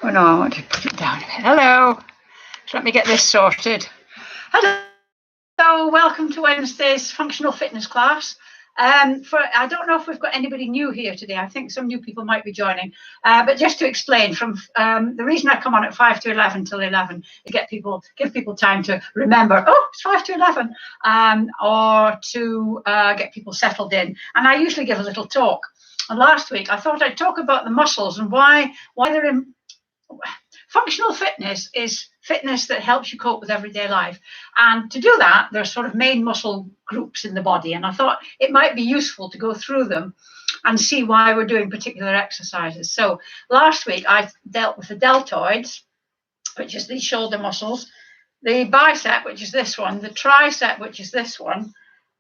Oh no, I want to put it down a bit. Hello. So let me get this sorted. Hello, welcome to Wednesday's functional fitness class. I don't know if we've got anybody new here today. I think some new people might be joining. But just to explain, from the reason I come on at 5 to 11 till 11 is give people time to remember, oh, it's 5 to 11, or to get people settled in. And I usually give a little talk. And last week I thought I'd talk about the muscles and why they're in. Functional fitness is fitness that helps you cope with everyday life. And to do that, there's sort of main muscle groups in the body. And I thought it might be useful to go through them and see why we're doing particular exercises. So last week, I dealt with the deltoids, which is these shoulder muscles, the bicep, which is this one, the tricep, which is this one.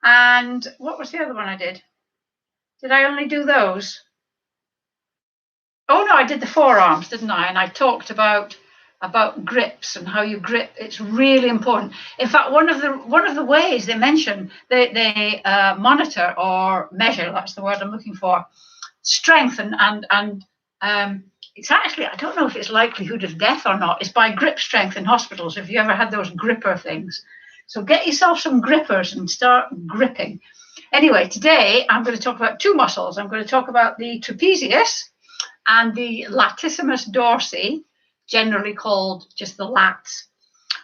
And what was the other one I did? Did I only do those? Oh no, I did the forearms, didn't I? And I talked about grips and how you grip. It's really important. In fact, one of the ways they mention they monitor or measure, that's the word I'm looking for, strength and it's actually, I don't know if it's likelihood of death or not, it's by grip strength in hospitals. If you ever had those gripper things, so get yourself some grippers and start gripping. Anyway, today I'm going to talk about two muscles. I'm going to talk about the trapezius and the Latissimus Dorsi, generally called just the lats.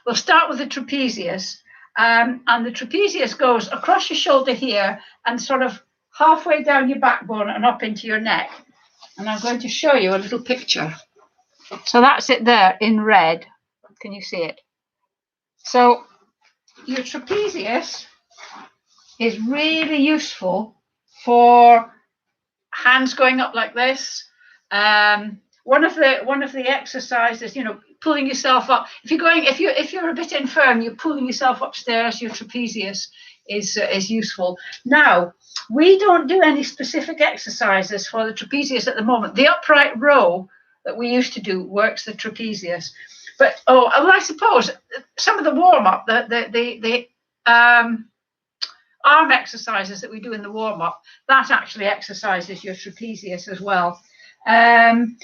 We'll start with the trapezius, and the trapezius goes across your shoulder here and sort of halfway down your backbone and up into your neck. And I'm going to show you a little picture. So that's it there in red. Can you see it? So your trapezius is really useful for hands going up like this. One of the exercises, pulling yourself up. If you're a bit infirm, you're pulling yourself upstairs. Your trapezius is useful. Now, we don't do any specific exercises for the trapezius at the moment. The upright row that we used to do works the trapezius. But I suppose some of the warm up, the arm exercises that we do in the warm up, that actually exercises your trapezius as well. I'm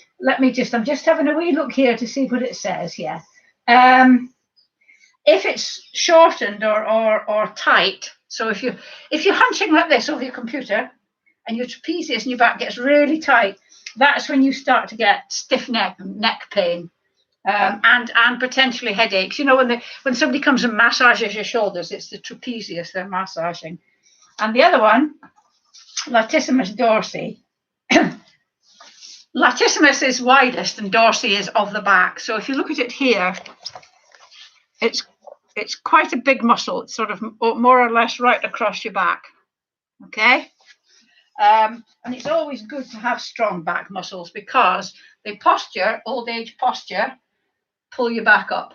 just having a wee look here to see what it says here. If it's shortened or tight, so if you're hunching like this over your computer and your trapezius in your back gets really tight, that's when you start to get stiff neck pain, and potentially headaches. When somebody comes and massages your shoulders, it's the trapezius they're massaging. And the other one, Latissimus Dorsi. Latissimus is widest and Dorsi is of the back. So if you look at it here, it's quite a big muscle. It's sort of more or less right across your back. Okay? And it's always good to have strong back muscles because they old age posture, pull your back up.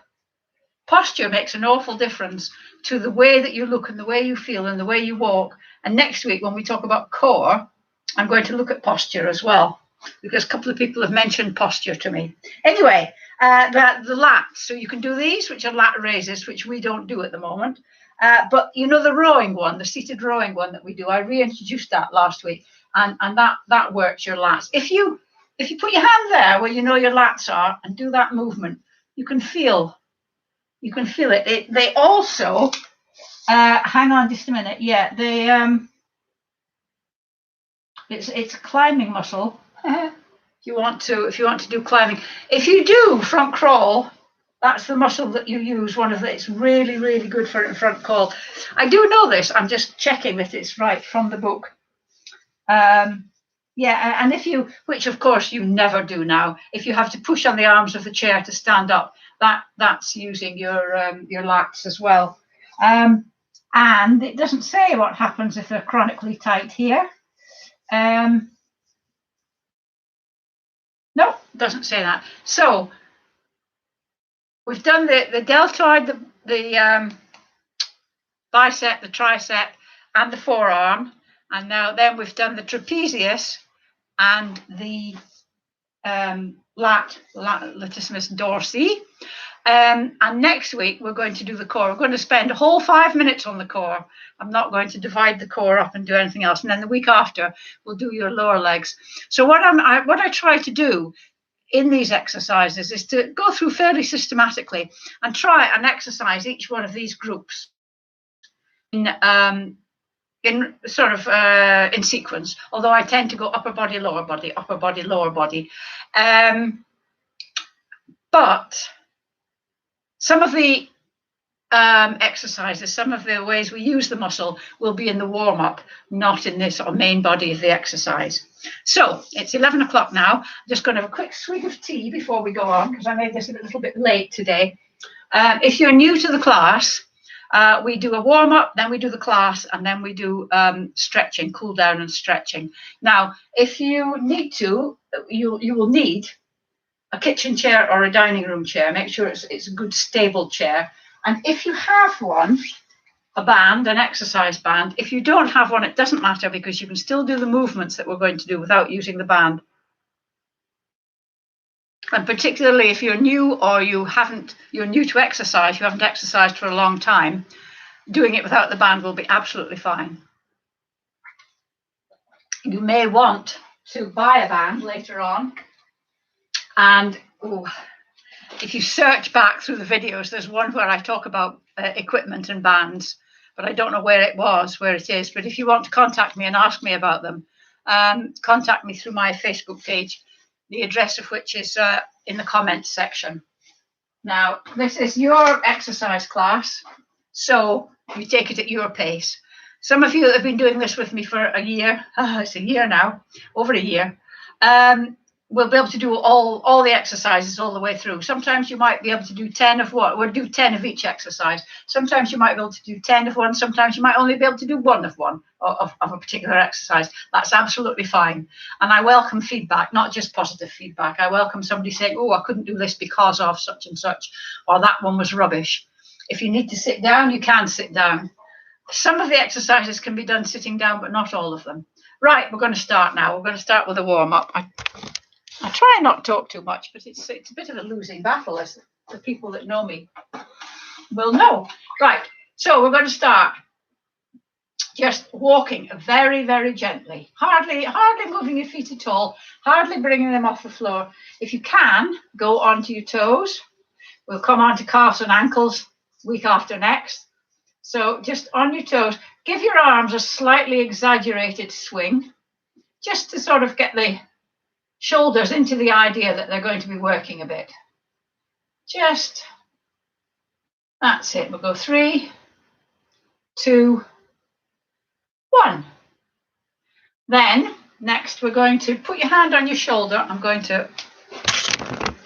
Posture makes an awful difference to the way that you look and the way you feel and the way you walk. And next week, when we talk about core, I'm going to look at posture as well, because a couple of people have mentioned posture to me. Anyway, the lats. So you can do these, which are lat raises, which we don't do at the moment. But the rowing one, the seated rowing one that we do, I reintroduced that last week, and that works your lats. If you put your hand there where your lats are and do that movement, you can feel it. They also hang on just a minute. Yeah, it's a climbing muscle. If you want to do climbing, if you do front crawl, that's the muscle that you use. It's really, really good for front crawl. I do know this. I'm just checking that it's right from the book. Yeah, and which of course you never do now, if you have to push on the arms of the chair to stand up, that's using your lats as well. And it doesn't say what happens if they're chronically tight here. No, it doesn't say that. So we've done the deltoid, the bicep, the tricep, and the forearm, and then we've done the trapezius and the Latissimus Dorsi. And next week we're going to do the core. We're going to spend a whole 5 minutes on the core. I'm not going to divide the core up and do anything else. And then the week after we'll do your lower legs. So what I try to do in these exercises is to go through fairly systematically and try and exercise each one of these groups in sort of in sequence, although I tend to go upper body, lower body, upper body, lower body. But some of the exercises, some of the ways we use the muscle will be in the warm-up, not in this sort of main body of the exercise. So it's 11 o'clock now. I'm just going to have a quick swig of tea before we go on, because I made this a little bit late today. If you're new to the class, we do a warm-up, then we do the class, and then we do stretching, cool down and stretching. Now, if you need to, you will need a kitchen chair or a dining room chair. Make sure it's a good stable chair. And if you have one, a band, an exercise band, if you don't have one, it doesn't matter, because you can still do the movements that we're going to do without using the band. And particularly if you're new or you're new to exercise, you haven't exercised for a long time, doing it without the band will be absolutely fine. You may want to buy a band later on. And if you search back through the videos, there's one where I talk about equipment and bands, but I don't know where it is. But if you want to contact me and ask me about them, contact me through my Facebook page, the address of which is in the comments section. Now, this is your exercise class, so you take it at your pace. Some of you that have been doing this with me for a year, it's a year now, over a year, we'll be able to do all the exercises all the way through. Sometimes you might be able to do 10 of what? We'll do 10 of each exercise. Sometimes you might be able to do 10 of one. Sometimes you might only be able to do one of one of a particular exercise. That's absolutely fine. And I welcome feedback, not just positive feedback. I welcome somebody saying, oh, I couldn't do this because of such and such, or that one was rubbish. If you need to sit down, you can sit down. Some of the exercises can be done sitting down, but not all of them. Right, we're going to start now. We're going to start with a warm-up. I try and not talk too much, but it's a bit of a losing battle, as the people that know me will know. Right, so we're going to start just walking very, very gently, hardly moving your feet at all, hardly bringing them off the floor. If you can, go onto your toes. We'll come on to calves and ankles week after next. So just on your toes, give your arms a slightly exaggerated swing, just to sort of get the shoulders into the idea that they're going to be working a bit. That's it. We'll go 3, 2, 1. Then next we're going to put your hand on your shoulder. I'm going to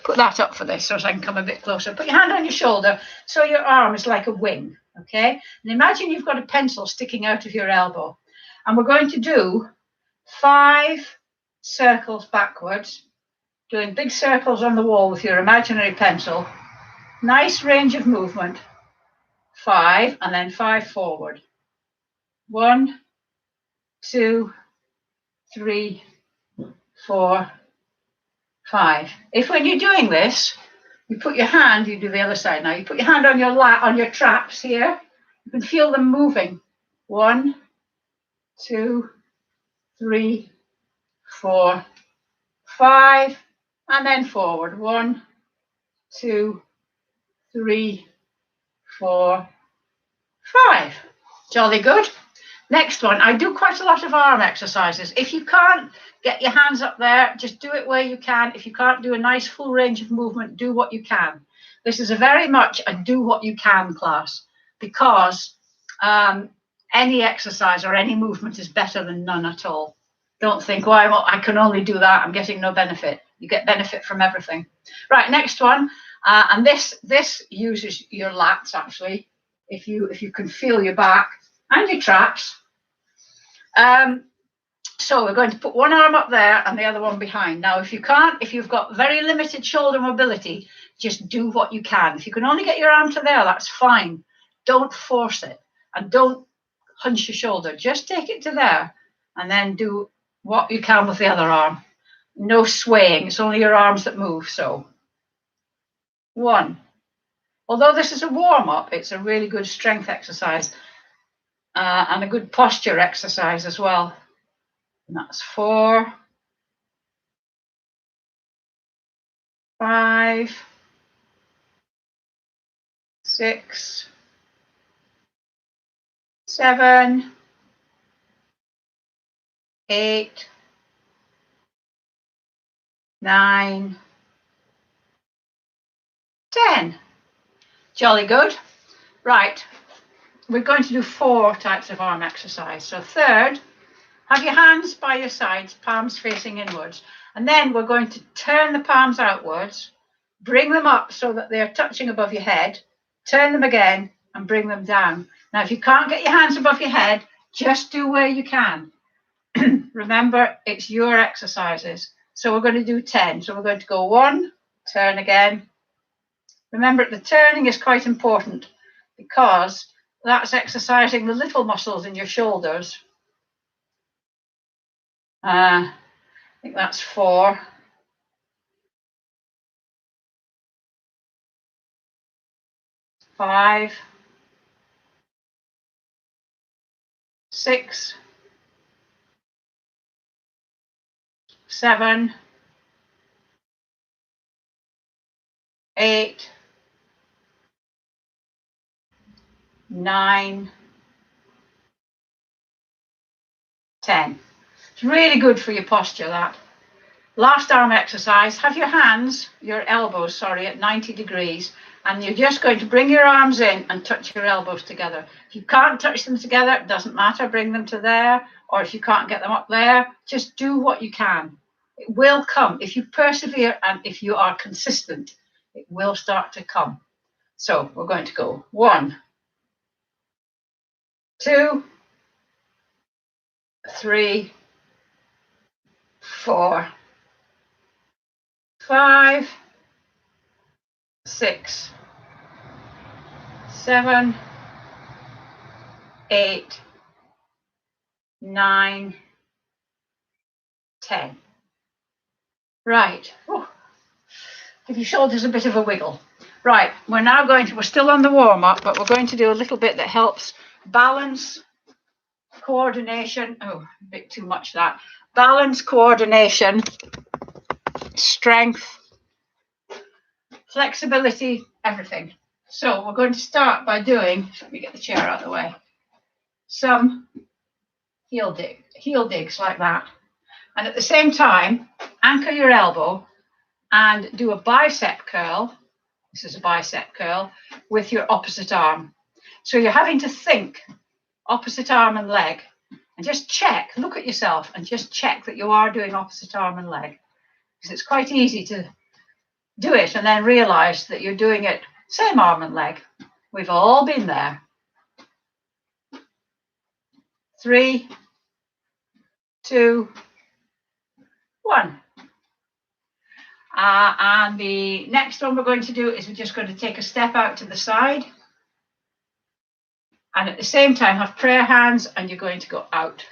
put that up for this so I can come a bit closer. Put your hand on your shoulder so your arm is like a wing, okay? And imagine you've got a pencil sticking out of your elbow. And we're going to do 5 circles backwards, doing big circles on the wall with your imaginary pencil. Nice range of movement. 5 and then 5 forward. 1, 2, 3, 4, 5. If when you're doing this, you put your hand, you do the other side now, you put your hand on your traps here, you can feel them moving. 1, 2, 3, 4, 5, and then forward. 1, 2, 3, 4, 5. Jolly good. Next one, I do quite a lot of arm exercises. If you can't get your hands up there, just do it where you can. If you can't do a nice full range of movement, do what you can. This is a very much a do what you can class, because any exercise or any movement is better than none at all. Don't think, well, I can only do that, I'm getting no benefit. You get benefit from everything. Right, next one, and this uses your lats actually, if you can feel your back and your traps. So we're going to put one arm up there and the other one behind. Now, if you can't, if you've got very limited shoulder mobility, just do what you can. If you can only get your arm to there, that's fine. Don't force it, and don't hunch your shoulder. Just take it to there and then do what you can with the other arm. No swaying, it's only your arms that move. So 1. Although this is a warm-up, it's a really good strength exercise and a good posture exercise as well. And that's 4, 5, 6, 7, 8, 9, 10. Jolly good. Right, we're going to do 4 types of arm exercise. So third, have your hands by your sides, palms facing inwards. And then we're going to turn the palms outwards, bring them up so that they're touching above your head, turn them again and bring them down. Now, if you can't get your hands above your head, just do where you can. Remember, it's your exercises. So we're going to do 10. So we're going to go 1, turn again. Remember, the turning is quite important because that's exercising the little muscles in your shoulders. I think that's 4. 5, 6, 7, 8, 9, 10. It's really good for your posture, that. Last arm exercise, have your hands, your elbows, sorry, at 90 degrees, and you're just going to bring your arms in and touch your elbows together. If you can't touch them together, it doesn't matter, bring them to there, or if you can't get them up there, just do what you can. It will come. If you persevere and if you are consistent, it will start to come. So we're going to go 1, 2, 3, 4, 5, 6, 7, 8, 9, 10. Right. Oh, give your shoulders a bit of a wiggle. Right, we're still on the warm-up, but we're going to do a little bit that helps balance, coordination. Oh, a bit too much that. Balance, coordination, strength, flexibility, everything. So we're going to start by doing, let me get the chair out of the way, some heel digs like that. And at the same time, anchor your elbow and do a bicep curl. This is a bicep curl with your opposite arm. So you're having to think opposite arm and leg, and just check, look at yourself and just check that you are doing opposite arm and leg. Because it's quite easy to do it and then realize that you're doing it same arm and leg. We've all been there. 3, 2, 1. And the next one we're going to do is we're just going to take a step out to the side. And at the same time, have prayer hands, and you're going to go out.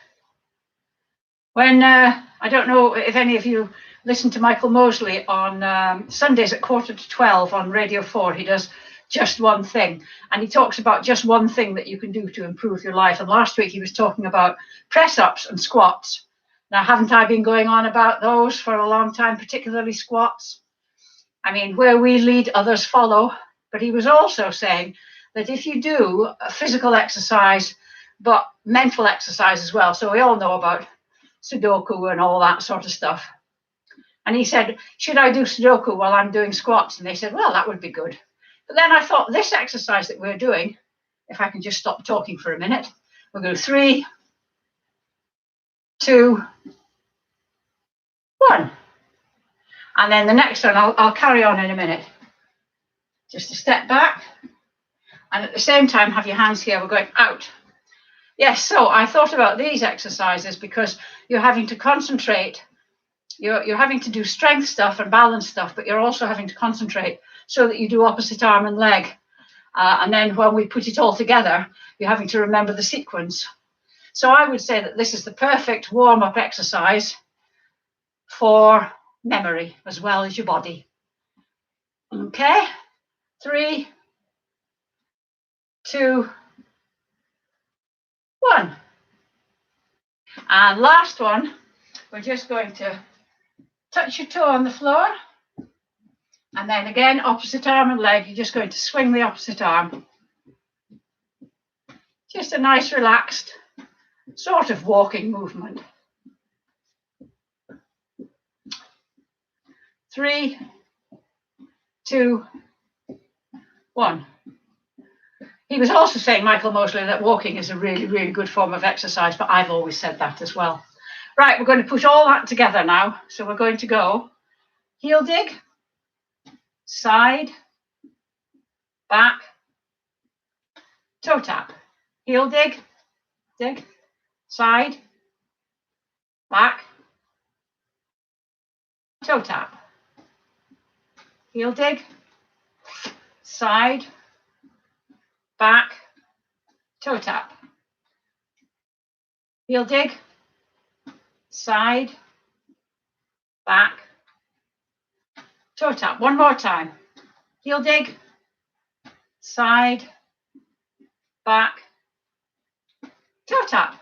When, I don't know if any of you listen to Michael Mosley on Sundays at 11:45 on Radio 4. He does just one thing. And he talks about just one thing that you can do to improve your life. And last week he was talking about press-ups and squats. Now, haven't I been going on about those for a long time, particularly squats? I mean, where we lead, others follow. But he was also saying that if you do a physical exercise, but mental exercise as well, so we all know about Sudoku and all that sort of stuff. And he said, should I do Sudoku while I'm doing squats? And they said, well, that would be good. But then I thought, this exercise that we're doing, if I can just stop talking for a minute, we'll go 3, 2, 1. And then the next one, I'll carry on in a minute. Just a step back. And at the same time, have your hands here. We're going out. Yes, so I thought about these exercises because you're having to concentrate. You're having to do strength stuff and balance stuff, but you're also having to concentrate so that you do opposite arm and leg. And then when we put it all together, you're having to remember the sequence. So I would say that this is the perfect warm-up exercise for memory as well as your body. Okay, 3, 2, 1. And last one, we're just going to touch your toe on the floor And then again, opposite arm and leg, you're just going to swing the opposite arm. Just a nice relaxed sort of walking movement. 3, 2, 1. He was also saying, Michael Mosley, that walking is a really, really good form of exercise, but I've always said that as well. Right, we're going to put all that together now. So we're going to go heel dig, side, back, toe tap. Heel dig, dig, side, back, toe tap. Heel dig, side, back, toe tap. Heel dig, side, back, toe tap. One more time. Heel dig, side, back, toe tap.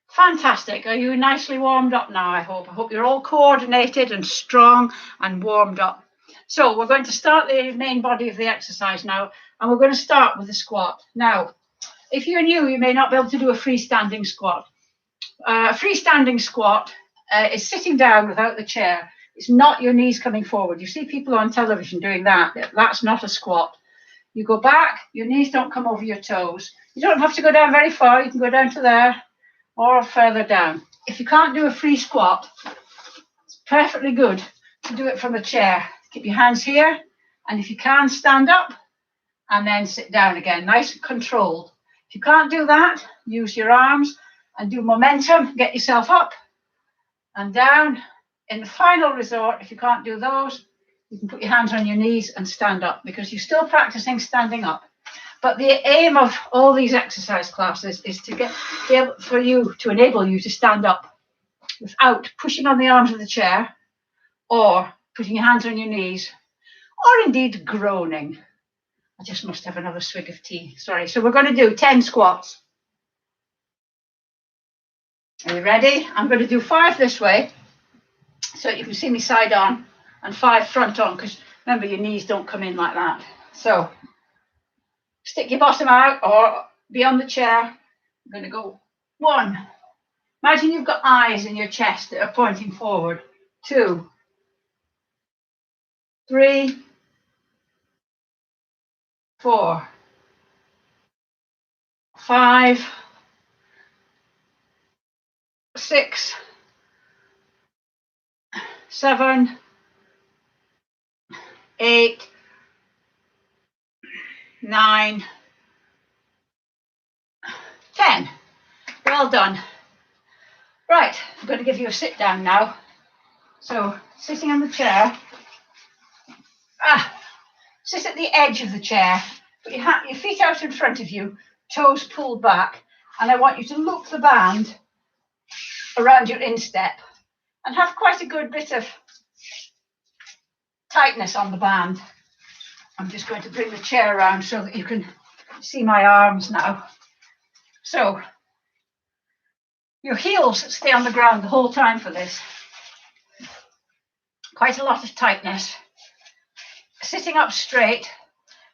Fantastic. Are you nicely warmed up now, I hope? I hope you're all coordinated and strong and warmed up. So we're going to start the main body of the exercise now, and we're going to start with the squat. Now, if you're new, you may not be able to do a freestanding squat. A freestanding squat is sitting down without the chair. It's not your knees coming forward. You see people on television doing that. That's not a squat. You go back, your knees don't come over your toes. You don't have to go down very far. You can go down to there or further down. If you can't do a free squat, it's perfectly good to do it from a chair. Keep your hands here, and if you can, stand up and then sit down again, nice and controlled. If you can't do that, use your arms and do momentum, get yourself up and down. In the final resort, if you can't do those, you can put your hands on your knees and stand up, because you're still practicing standing up. But the aim of all these exercise classes is to enable you to stand up without pushing on the arms of the chair or putting your hands on your knees, or indeed groaning. I just must have another swig of tea. Sorry. So we're going to do 10 squats. Are you ready? I'm going to do 5 this way, so you can see me side on, and 5 front on, because remember, your knees don't come in like that. So stick your bottom out or be on the chair. I'm going to go 1. Imagine you've got eyes in your chest that are pointing forward. 2, 3, 4, 5, 6, 7, 8, 9, 10. Well done. Right, I'm going to give you a sit down now. So sitting on the chair, sit at the edge of the chair, put your feet out in front of you, toes pulled back, and I want you to loop the band around your instep and have quite a good bit of tightness on the band. I'm just going to bring the chair around so that you can see my arms now. So your heels stay on the ground the whole time for this. Quite a lot of tightness. Sitting up straight,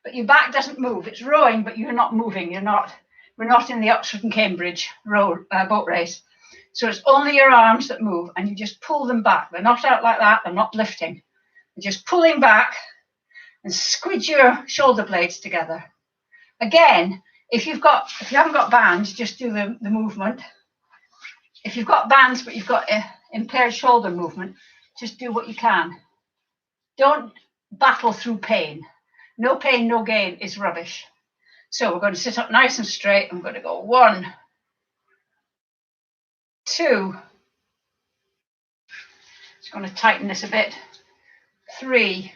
but your back doesn't move. It's rowing, but you're not moving. We're not in the Oxford and Cambridge boat race. So it's only your arms that move, and you just pull them back. They're not out like that. They're not lifting. You're just pulling back and squidge your shoulder blades together. Again, if you haven't got bands, just do the movement. If you've got bands but you've got impaired shoulder movement, just do what you can. Don't battle through pain. No pain, no gain is rubbish. So we're going to sit up nice and straight. I'm going to go 1, 2. Just going to tighten this a bit. 3,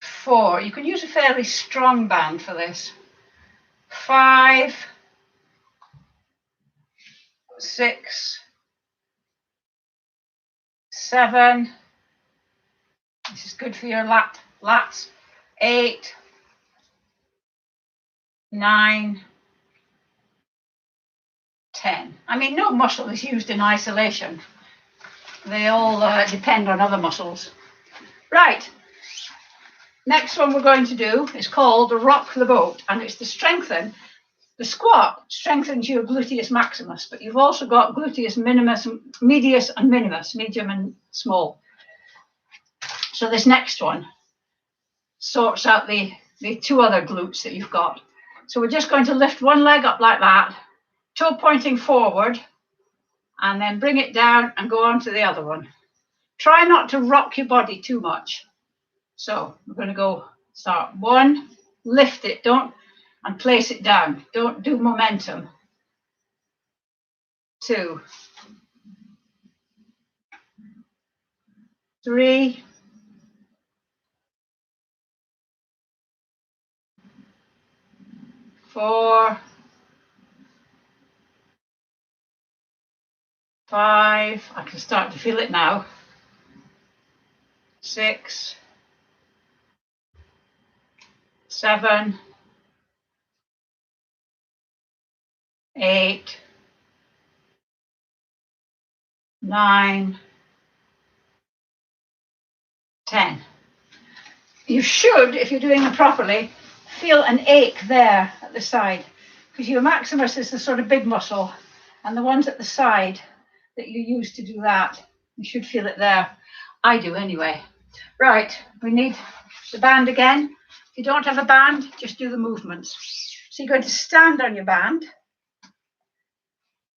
4. You can use a fairly strong band for this. 5, 6, 7. This is good for your lats. 8, 9, 10. I mean, no muscle is used in isolation. They all depend on other muscles. Right. Next one we're going to do is called rock the boat, and it's to strengthen. The squat strengthens your gluteus maximus, but you've also got gluteus minimus, medius and minimus, medium and small. So this next one sorts out the two other glutes that you've got. So we're just going to lift one leg up like that, toe pointing forward, and then bring it down and go on to the other one. Try not to rock your body too much. So we're going to go start one, lift it, and place it down. Don't do momentum. 2, 3, 4, 5. I can start to feel it now. 6, 7, 8, 9, 10. You should, if you're doing it properly, feel an ache there at the side, because your maximus is the sort of big muscle, and the ones at the side that you use to do that, you should feel it there. I do anyway. Right, we need the band again. If you don't have a band, just do the movements. So you're going to stand on your band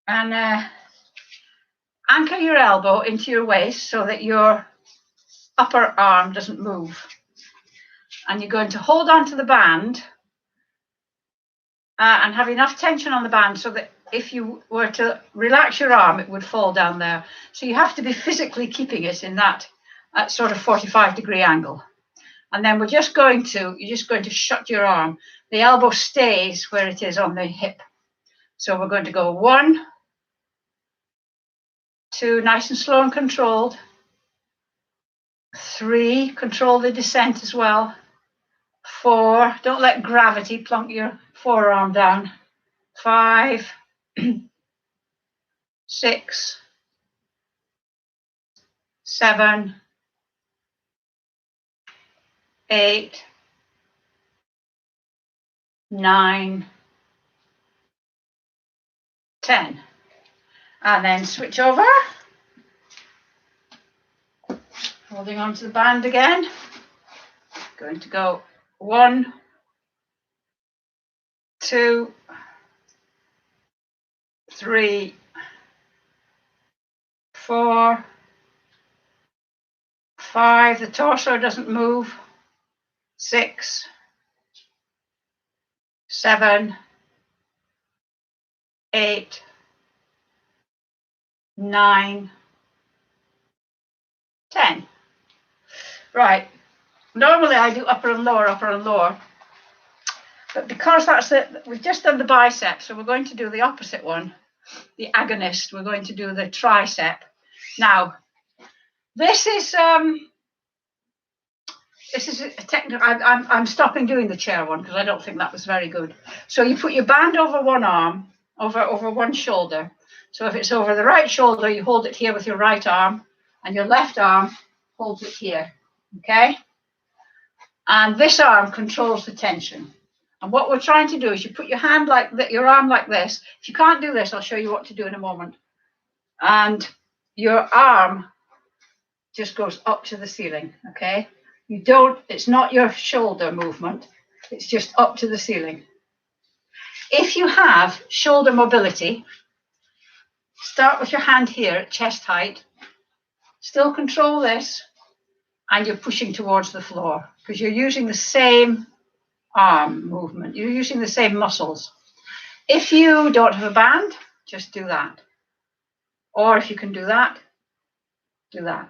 and anchor your elbow into your waist so that your upper arm doesn't move. And you're going to hold on to the band and have enough tension on the band so that if you were to relax your arm, it would fall down there. So you have to be physically keeping it in that sort of 45-degree angle. And then you're just going to shut your arm. The elbow stays where it is on the hip. So we're going to go 1, 2, nice and slow and controlled. 3, control the descent as well. 4, don't let gravity plunk your forearm down. 5, 6, 7, 8, 9, 10. And then switch over. Holding on to the band again. Going to go 1, 2, 3, 4, 5. The torso doesn't move. 6, 7, 8, 9, 10. Right. Normally I do upper and lower. But because that's it, we've just done the bicep, so we're going to do the opposite one, the agonist. We're going to do the tricep. Now, this is a technical. I'm stopping doing the chair one because I don't think that was very good. So you put your band over one arm, over one shoulder. So if it's over the right shoulder, you hold it here with your right arm, and your left arm holds it here. Okay? And this arm controls the tension. And what we're trying to do is you put your hand like that, your arm like this. If you can't do this, I'll show you what to do in a moment. And your arm just goes up to the ceiling, okay? It's not your shoulder movement. It's just up to the ceiling. If you have shoulder mobility, start with your hand here at chest height. Still control this, and you're pushing towards the floor because you're using the same arm movement. You're using the same muscles. If you don't have a band, just do that. Or if you can do that, do that.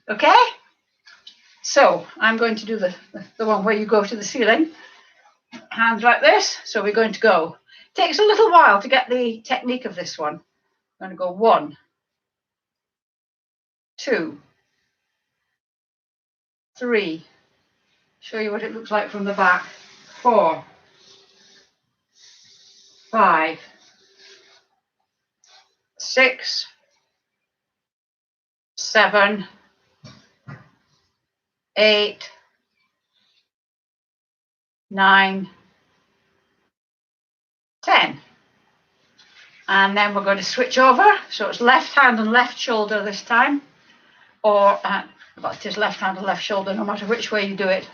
Okay? So I'm going to do the one where you go to the ceiling. Hands like this. So we're going to go. It takes a little while to get the technique of this one. I'm going to go 1, 2, 3. Show you what it looks like from the back. 4, 5, 6, 7, 8, 9, 10. And then we're going to switch over. So it's left hand and left shoulder this time. Or, but it is left hand and left shoulder, no matter which way you do it.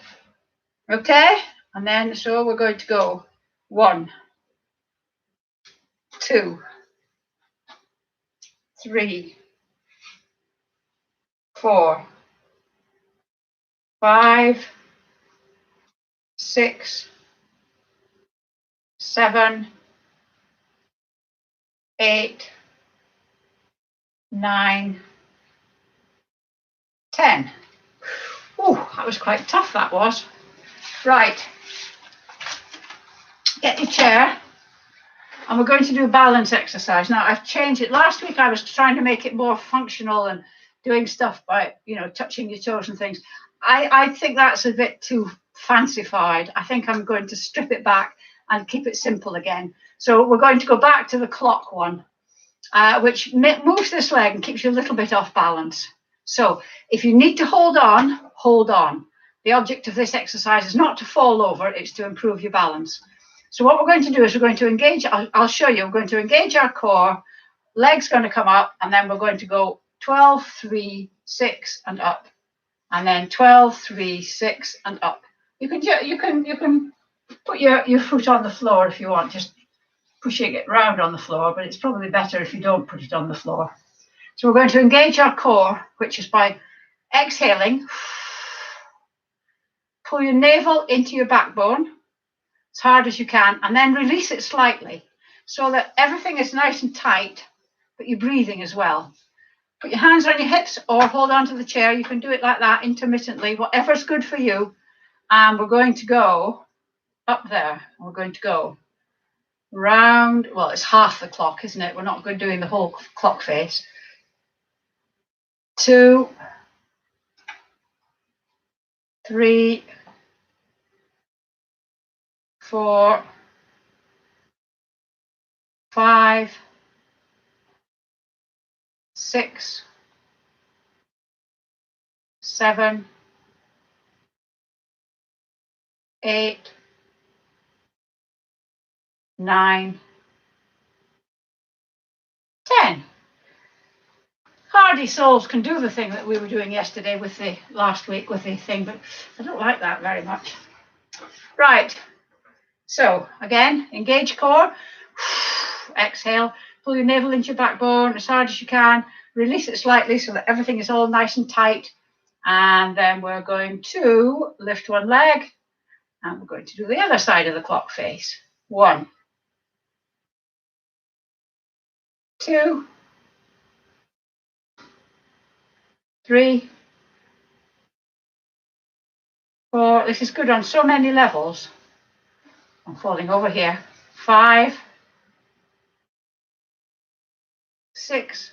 Okay? And then, so we're going to go 1, 2, 3, 4, 5, 6, 7, 8, 9, 10. Oh, that was quite tough, that was. Right. Get your chair. And we're going to do a balance exercise. Now, I've changed it. Last week, I was trying to make it more functional and doing stuff by, touching your toes and things. I think that's a bit too fancified. I think I'm going to strip it back and keep it simple again. So we're going to go back to the clock one, which moves this leg and keeps you a little bit off balance. So if you need to hold on, hold on. The object of this exercise is not to fall over, it's to improve your balance. So what we're going to do is we're going to engage, I'll show you, we're going to engage our core, legs going to come up, and then we're going to go 12, 3, 6, and up. And then 12, 3, 6, and up. You can put your foot on the floor if you want, just pushing it round on the floor, but it's probably better if you don't put it on the floor. So we're going to engage our core, which is by exhaling, pull your navel into your backbone as hard as you can, and then release it slightly so that everything is nice and tight, but you're breathing as well. Put your hands on your hips or hold on to the chair. You can do it like that intermittently, whatever's good for you. And we're going to go up there. We're going to go round. Well, it's half the clock, isn't it? We're not going doing the whole clock face. 2, 3, 4, 5, 6, 7, 8, 9, 10. Hardy souls can do the thing that we were doing yesterday with the last week with the thing, but I don't like that very much. Right. So again, engage core, exhale, pull your navel into your backbone as hard as you can, release it slightly so that everything is all nice and tight. And then we're going to lift one leg and we're going to do the other side of the clock face. 1, 2, 3, 4. This is good on so many levels. I'm falling over here. 5, 6,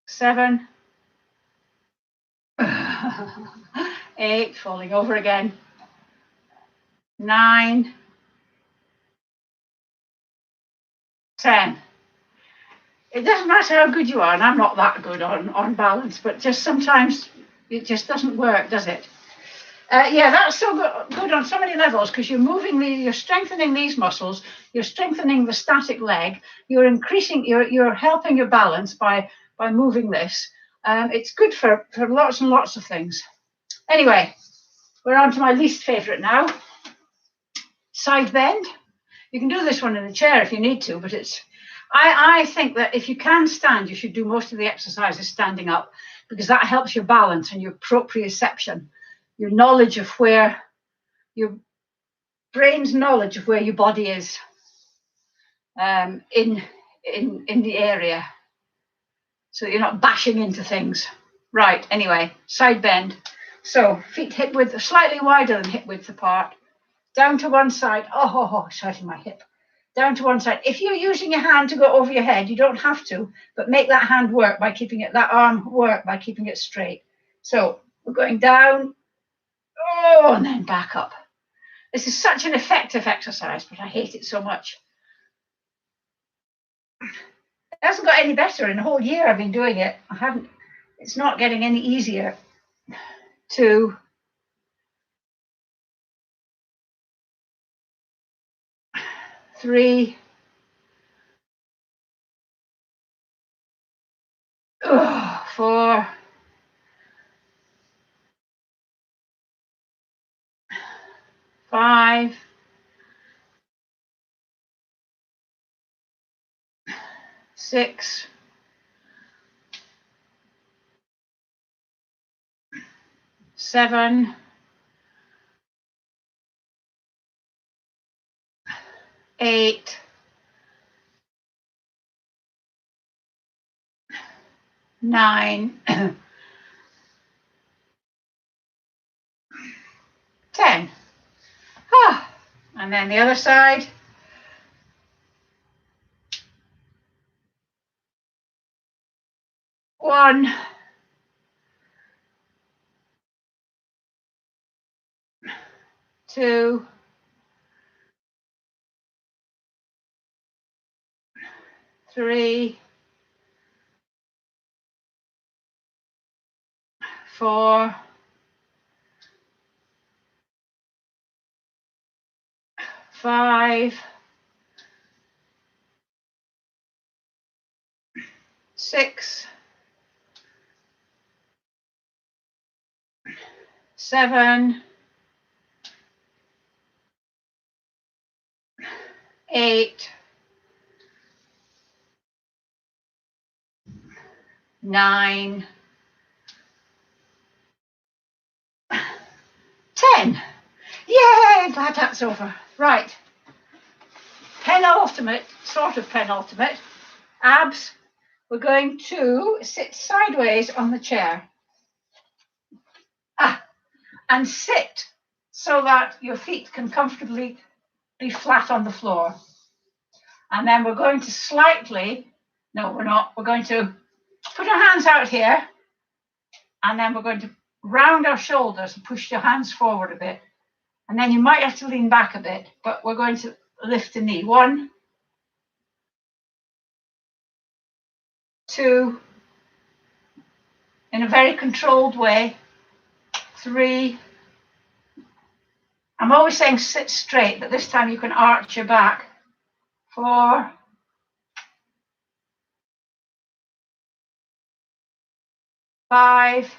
7, 8, falling over again. 9, 10. It doesn't matter how good you are, and I'm not that good on balance, but just sometimes it just doesn't work, does it? Yeah, that's so good on so many levels because you're strengthening these muscles, you're strengthening the static leg, you're helping your balance by moving this. It's good for lots and lots of things. Anyway, we're on to my least favorite now. Side bend. You can do this one in a chair if you need to, but I think that if you can stand, you should do most of the exercises standing up because that helps your balance and your proprioception, your knowledge of where, your brain's knowledge of where your body is in the area, so that you're not bashing into things. Right, anyway, side bend. So feet hip width, slightly wider than hip width apart, down to one side. Oh, it's hurting my hip. Down to one side. If you're using your hand to go over your head, you don't have to, but make that hand work by keeping it, that arm work by keeping it straight. So we're going down, and then back up. This is such an effective exercise, but I hate it so much. hasn't got any better in a whole year I've been doing it. It's not getting any easier. 2, 3, 4, 5, 6, 7, 8, 9, 10. And then the other side. 1, 2, 3, 4, 5, 6, 7, 8, 9, 10. Yay, glad that's over. Right. Penultimate, sort of penultimate. Abs. We're going to sit sideways on the chair. And sit so that your feet can comfortably be flat on the floor. And then we're going to slightly, no, we're not, we're going to put our hands out here, and then we're going to round our shoulders and push your hands forward a bit. And then you might have to lean back a bit, but we're going to lift the knee. 1, 2, in a very controlled way. 3, I'm always saying sit straight, but this time you can arch your back. 4, 5,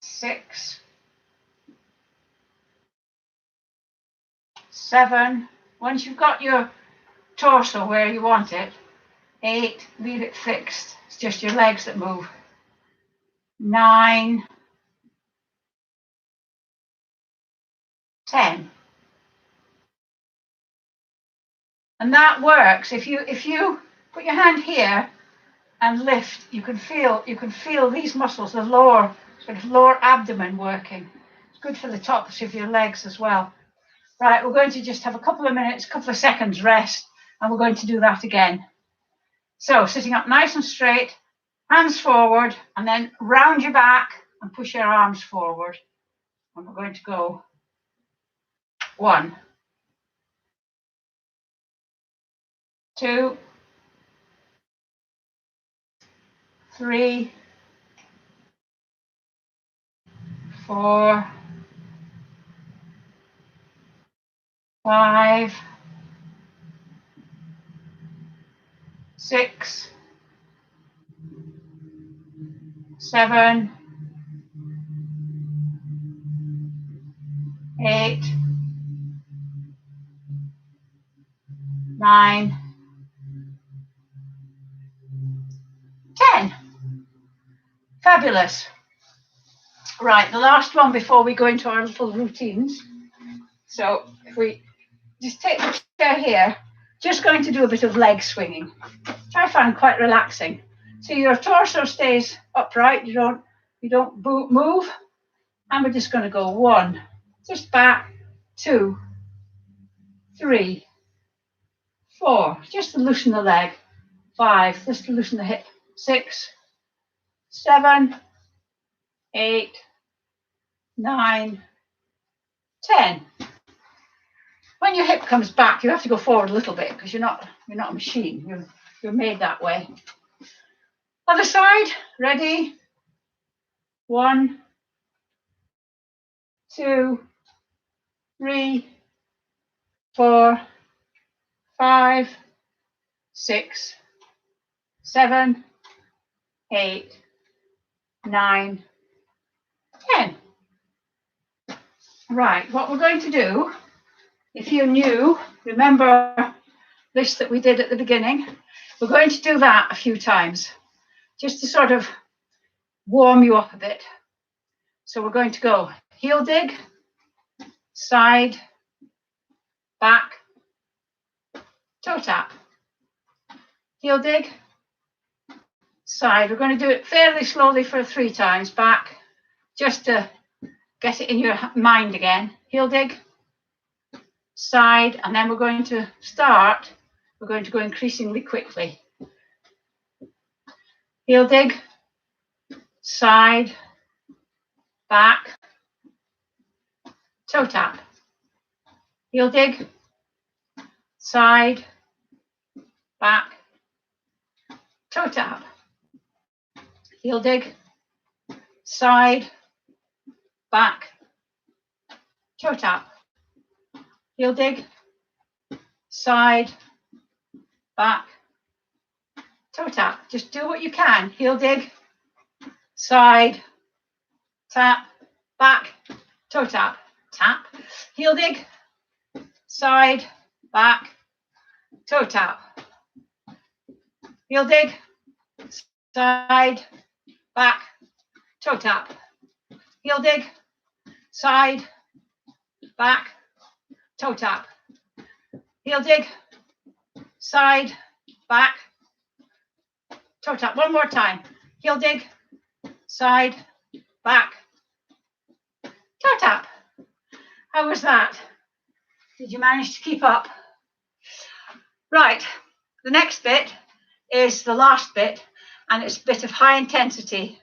6, 7. Once you've got your torso where you want it. 8, leave it fixed. It's just your legs that move. 9, 10. And that works. If you put your hand here and lift, you can feel these muscles, the lower abdomen working. It's good for the tops of your legs as well. Right, we're going to just have a couple of minutes, couple of seconds rest, and we're going to do that again. So sitting up nice and straight, hands forward, and then round your back and push your arms forward. And we're going to go 1, 2, 3, 4, 5, 6, 7, 8, 9, 10. Fabulous. Right, the last one before we go into our little routines. So if we just take the chair here, just going to do a bit of leg swinging, which I find quite relaxing. So your torso stays upright, you don't move, and we're just going to go 1, just back, 2, 3, 4, just to loosen the leg, 5, just to loosen the hip, 6, 7, 8, 9, 10. When your hip comes back, you have to go forward a little bit because you're not a machine. You're made that way. Other side, ready? 1, 2, 3, 4, 5, 6, 7, 8, 9, 10. Right, what we're going to do, if you're new, remember this that we did at the beginning. We're going to do that a few times, just to sort of warm you up a bit. So we're going to go heel dig, side, back, toe tap. Heel dig, side. We're going to do it fairly slowly for 3 times. Back, just to get it in your mind again. Heel dig, side, and then we're going to start. We're going to go increasingly quickly. Heel dig, side, back, toe tap. Heel dig, side, back, toe tap. Heel dig, side, back, toe tap. Heel dig, side, back, toe tap. Just do what you can. Heel dig, side, tap, back, toe tap, tap. Heel dig, side, back, toe tap. Heel dig, side, back, toe tap. Heel dig, side, back, toe tap. Heel dig, side, back, toe tap. One more time. Heel dig, side, back, toe tap. How was that? Did you manage to keep up? Right, the next bit is the last bit, and it's a bit of high intensity,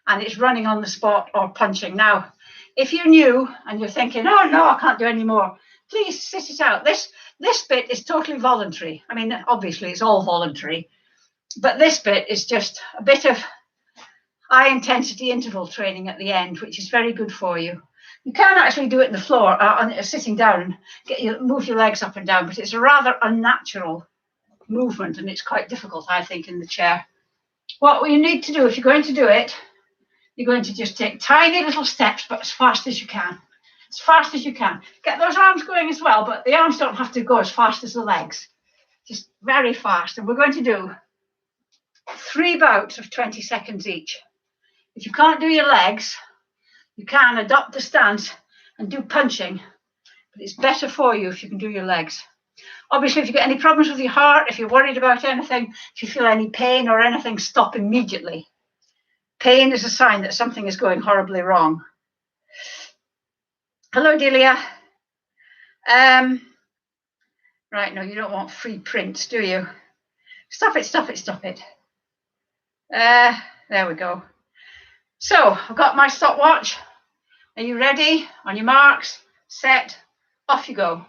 and it's running on the spot or punching. Now, if you're new and you're thinking, oh no, I can't do any more, please sit it out. This bit is totally voluntary. I mean, obviously it's all voluntary, but this bit is just a bit of high intensity interval training at the end, which is very good for you. You can actually do it in the floor, sitting down, and move your legs up and down, but it's a rather unnatural movement, and it's quite difficult, I think, in the chair. What you need to do, if you're going to do it, you're going to just take tiny little steps, but as fast as you can. As fast as you can. Get those arms going as well, but the arms don't have to go as fast as the legs. Just very fast. And we're going to do 3 bouts of 20 seconds each. If you can't do your legs, you can adopt the stance and do punching, but it's better for you if you can do your legs. Obviously, if you get any problems with your heart, if you're worried about anything, if you feel any pain or anything, stop immediately. Pain is a sign that something is going horribly wrong. Hello, Delia. Right, no, you don't want free prints, do you? Stop it, stop it, stop it. There we go. So, I've got my stopwatch. Are you ready? On your marks, set, off you go.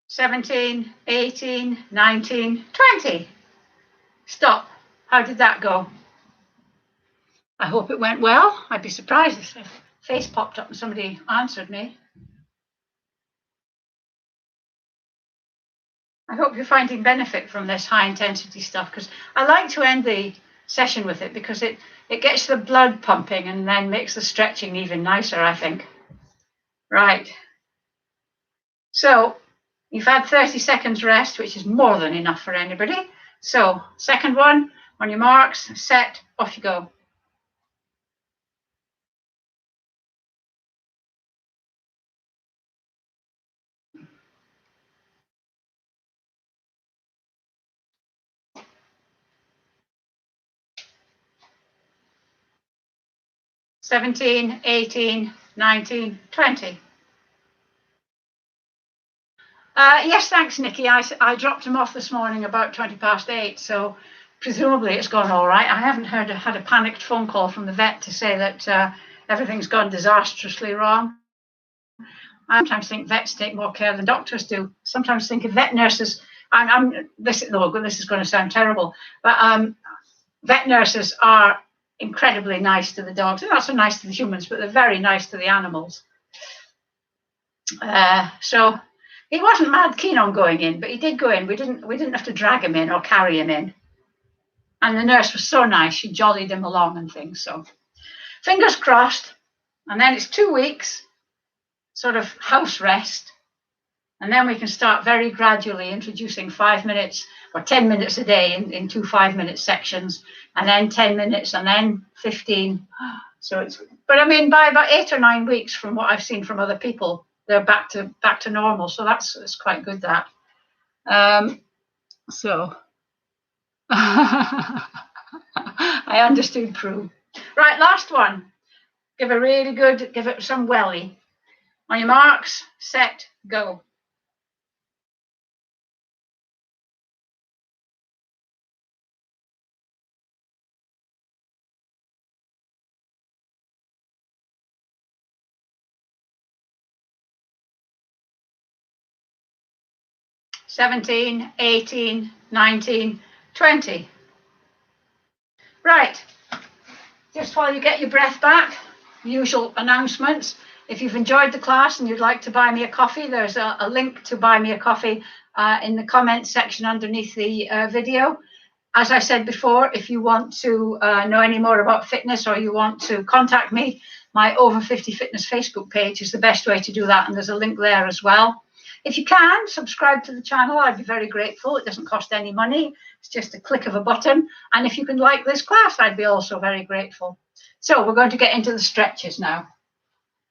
"17, 18, 19, 20. Stop. How did that go? I hope it went well. I'd be surprised if a face popped up and somebody answered me. I hope you're finding benefit from this high intensity stuff, because I like to end the session with it because it gets the blood pumping and then makes the stretching even nicer, I think. Right. So you've had 30 seconds rest, which is more than enough for anybody. So second one, on your marks, set, off you go. "17, 18, 19, 20. Yes, thanks, Nikki. I dropped him off this morning about 8:20, so presumably it's gone all right. I haven't had a panicked phone call from the vet to say that everything's gone disastrously wrong. I sometimes think vets take more care than doctors do. Sometimes think of vet nurses. This is going to sound terrible, but vet nurses are incredibly nice to the dogs. They're not so nice to the humans, but they're very nice to the animals. So he wasn't mad keen on going in, but he did go in. We didn't have to drag him in or carry him in. And the nurse was so nice, she jollied him along and things. So fingers crossed. And then it's 2 weeks, sort of house rest. And then we can start very gradually introducing 5 minutes or 10 minutes a day in 2 5-minute sections, and then 10 minutes, and then 15. So but I mean, by about 8 or 9 weeks, from what I've seen from other people, they're back to normal. So it's quite good, that. So I understood, Prue. Right, last one. Give it some welly. On your marks, set, go. $17, $18, $19, $20. Right, just while you get your breath back, usual announcements. If you've enjoyed the class and you'd like to buy me a coffee, there's a link to buy me a coffee in the comments section underneath the video. As I said before, if you want to know any more about fitness, or you want to contact me, my Over 50 Fitness Facebook page is the best way to do that, and there's a link there as well. If you can, subscribe to the channel. I'd be very grateful. It doesn't cost any money. It's just a click of a button. And if you can like this class, I'd be also very grateful. So we're going to get into the stretches now.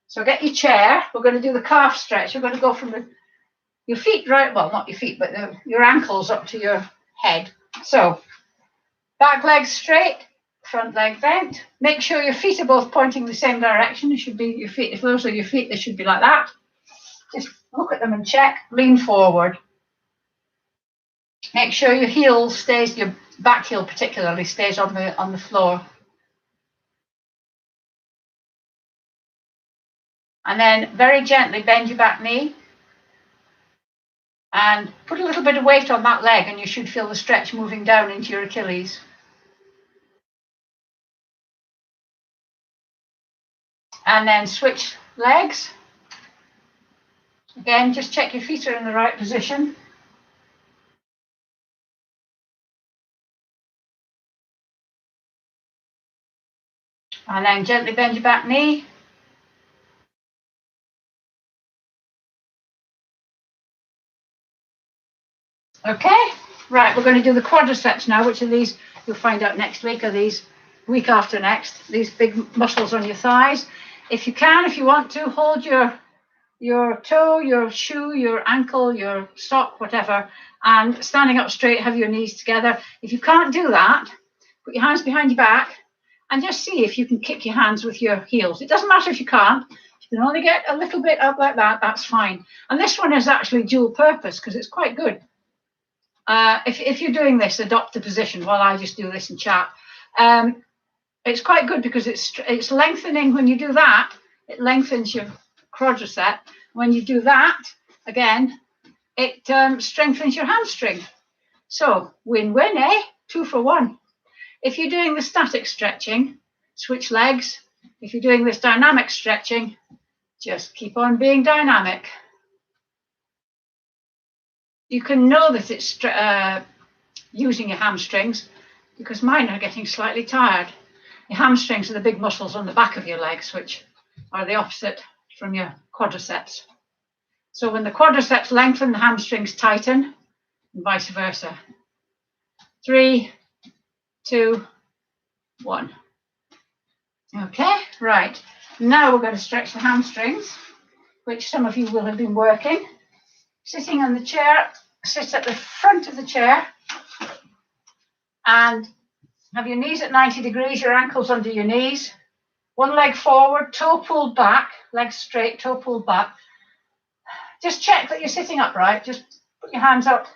So get your chair. We're going to do the calf stretch. We're going to go from your feet, right? Well, not your feet, but your ankles up to your head. So back leg straight, front leg bent. Make sure your feet are both pointing the same direction. It should be your feet. If those are your feet, they should be like that. Just look at them and check. Lean forward. Make sure your heel stays, your back heel particularly, stays on the floor. And then very gently bend your back knee and put a little bit of weight on that leg, and you should feel the stretch moving down into your Achilles. And then switch legs. Again, just check your feet are in the right position. And then gently bend your back knee. Okay, right, we're going to do the quadriceps now, which are these, you'll find out next week, are these week after next, these big muscles on your thighs. If you can, if you want to, hold your toe, your shoe, your ankle, your sock, whatever, and standing up straight, have your knees together. If you can't do that, put your hands behind your back and just see if you can kick your hands with your heels. It doesn't matter if you can't. If you can only get a little bit up like that, that's fine. And this one is actually dual purpose because it's quite good. If you're doing this, adopt a position while I just do this and chat. It's quite good because it's lengthening. When you do that, it lengthens your quadricep. When you do that, again, it strengthens your hamstring. So win-win, eh? 2 for 1. If you're doing the static stretching, switch legs. If you're doing this dynamic stretching, just keep on being dynamic. You can know that it's using your hamstrings because mine are getting slightly tired. Your hamstrings are the big muscles on the back of your legs, which are the opposite from your quadriceps. So when the quadriceps lengthen, the hamstrings tighten, and vice versa. 3, 2, 1. Okay, right. Now we're going to stretch the hamstrings, which some of you will have been working. Sitting on the chair, sit at the front of the chair and have your knees at 90 degrees, your ankles under your knees. One leg forward, toe pulled back, legs straight, toe pulled back. Just check that you're sitting upright. Just put your hands up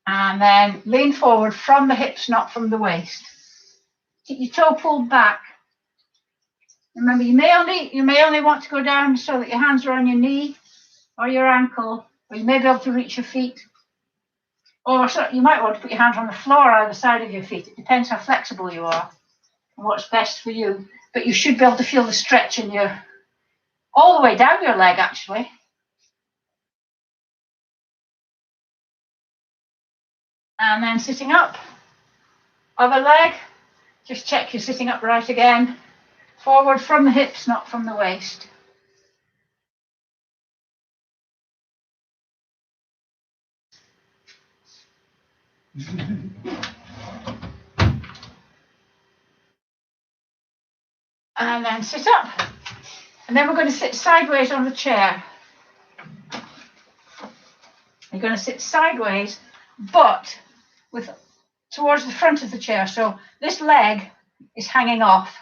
and then lean forward from the hips, not from the waist. Keep your toe pulled back. Remember, you may only want to go down so that your hands are on your knee or your ankle, or you may be able to reach your feet. Or so you might want to put your hands on the floor either side of your feet. It depends how flexible you are and what's best for you. But you should be able to feel the stretch in your, all the way down your leg, actually. And then sitting up, other leg, just check you're sitting upright again. Forward from the hips, not from the waist. And then sit up. And then we're going to sit sideways on the chair. You're going to sit sideways, but with towards the front of the chair. So this leg is hanging off.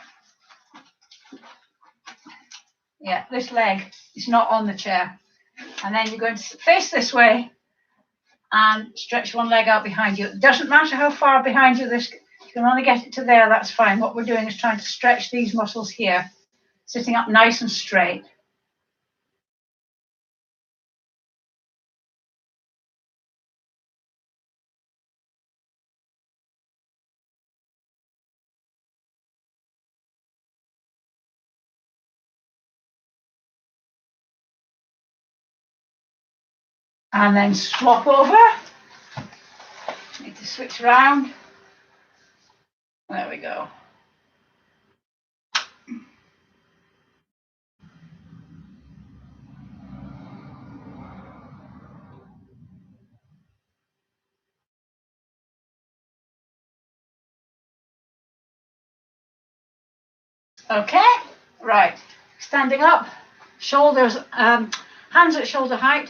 Yeah, this leg is not on the chair. And then you're going to face this way and stretch one leg out behind you. It doesn't matter how far behind you this, you can only get it to there, that's fine. What we're doing is trying to stretch these muscles here, sitting up nice and straight. And then swap over. Need to switch around. There we go. Okay, right. Standing up, shoulders, hands at shoulder height,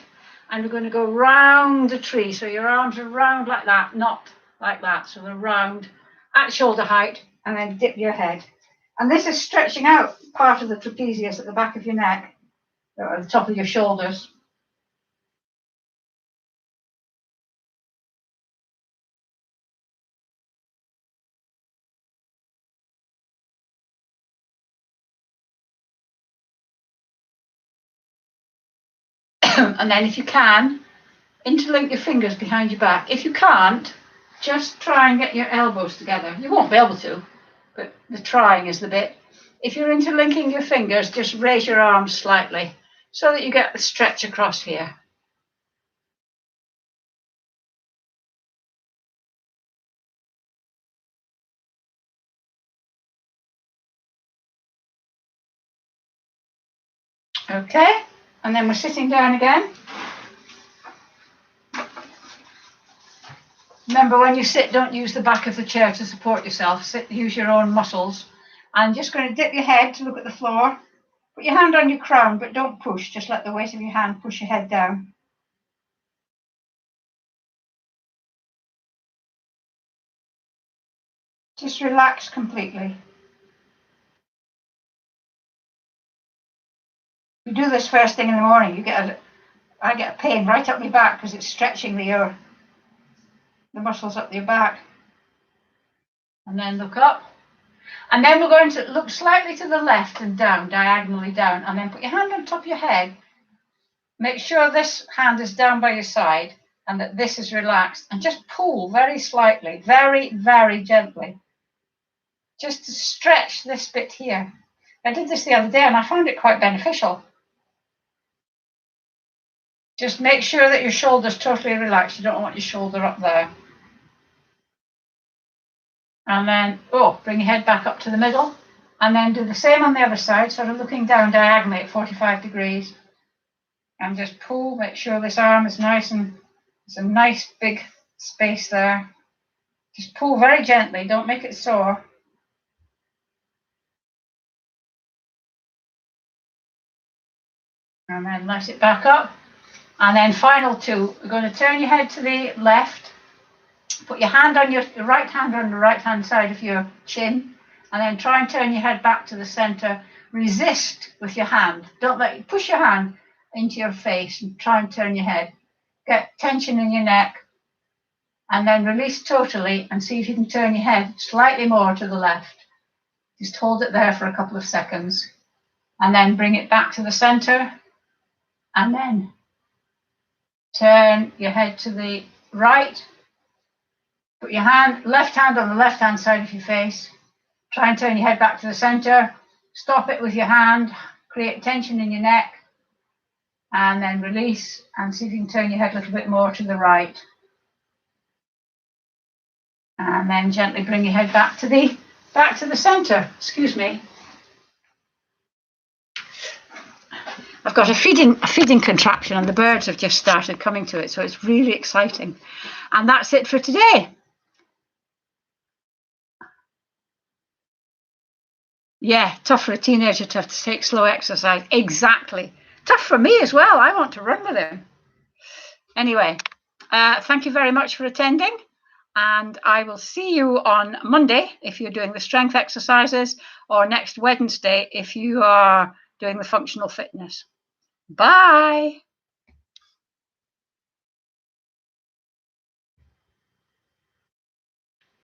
and we're going to go round the tree. So your arms are round like that, not like that. So they're round at shoulder height, and then dip your head. And this is stretching out part of the trapezius at the back of your neck, or at the top of your shoulders. And then if you can, interlink your fingers behind your back. If you can't, just try and get your elbows together. You won't be able to, but the trying is the bit. If you're interlinking your fingers, just raise your arms slightly so that you get the stretch across here. Okay, and then we're sitting down again. Remember, when you sit, don't use the back of the chair to support yourself. Sit, use your own muscles. I'm just going to dip your head to look at the floor. Put your hand on your crown, but don't push. Just let the weight of your hand push your head down. Just relax completely. You do this first thing in the morning, I get a pain right up my back because it's stretching the muscles up your back. And then look up. And then we're going to look slightly to the left and down, diagonally down, and then put your hand on top of your head. Make sure this hand is down by your side and that this is relaxed, and just pull very slightly, very, very gently, just to stretch this bit here. I did this the other day and I found it quite beneficial. Just make sure that your shoulder's totally relaxed. You don't want your shoulder up there. And then, bring your head back up to the middle. And then do the same on the other side, sort of looking down diagonally at 45 degrees. And just pull, make sure this arm is nice and there's a nice big space there. Just pull very gently, don't make it sore. And then let it back up. And then final two, we're going to turn your head to the left. Put your hand on your right hand on the right hand side of your chin, and then try and turn your head back to the center. Resist with your hand. Don't let you push your hand, into your face and try and turn your head. Get tension in your neck and then release totally and see if you can turn your head slightly more to the left. Just hold it there for a couple of seconds and then bring it back to the center and then turn your head to the right. Put your left hand on the left-hand side of your face. Try and turn your head back to the center. Stop it with your hand. Create tension in your neck. And then release and see if you can turn your head a little bit more to the right. And then gently bring your head back to the center. Excuse me. I've got a feeding contraption and the birds have just started coming to it, so it's really exciting. And that's it for today. Yeah, tough for a teenager to have to take slow exercise. Exactly. Tough for me as well. I want to run with him. Anyway, thank you very much for attending. And I will see you on Monday if you're doing the strength exercises, or next Wednesday if you are doing the functional fitness. Bye.